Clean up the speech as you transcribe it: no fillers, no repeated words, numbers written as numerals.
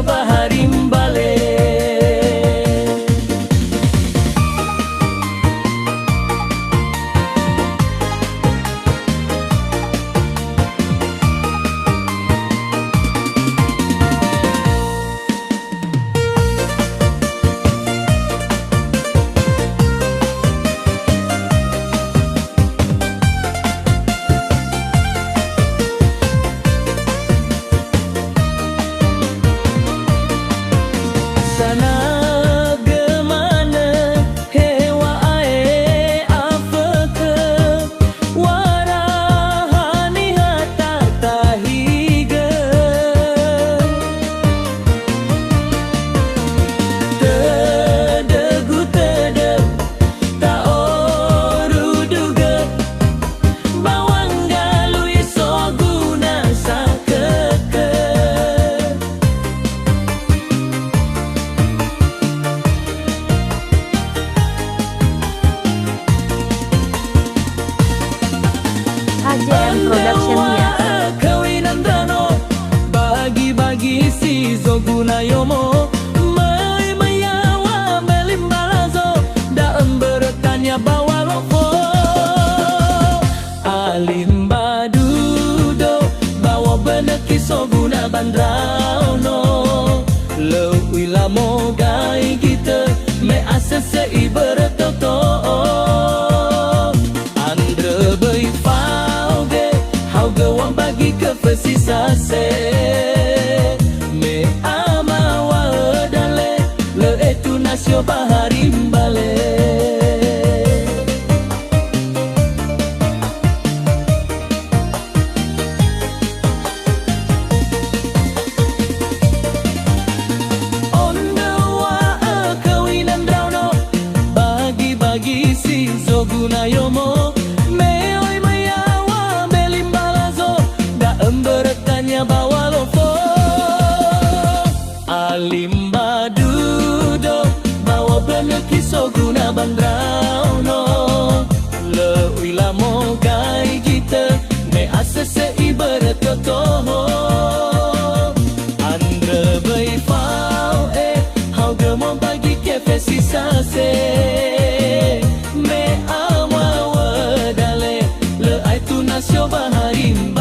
baharimbale. HJM Production-nya. Kawinan dano bagi-bagi si zoguna yomo mai mayawa belimbalazo daem bertanya bawa lofo alimbadudo bawa beneki soguna bandrauno lewi lamo gai kita me asese ibertoto andre bai gawang bagi kefesisa se me amawa dale le etu nasio baharimbale. Ondawa kawinan drauno bagi-bagi si zoguna yomo bertanya bawa lofo alimbadudo bawa beneki soguna bandrauno lewi lamo gai kita me asese ibertotoho andre bai fau hau gemo bagi kefe sisa se me ama wadale le aitu nasio baharimba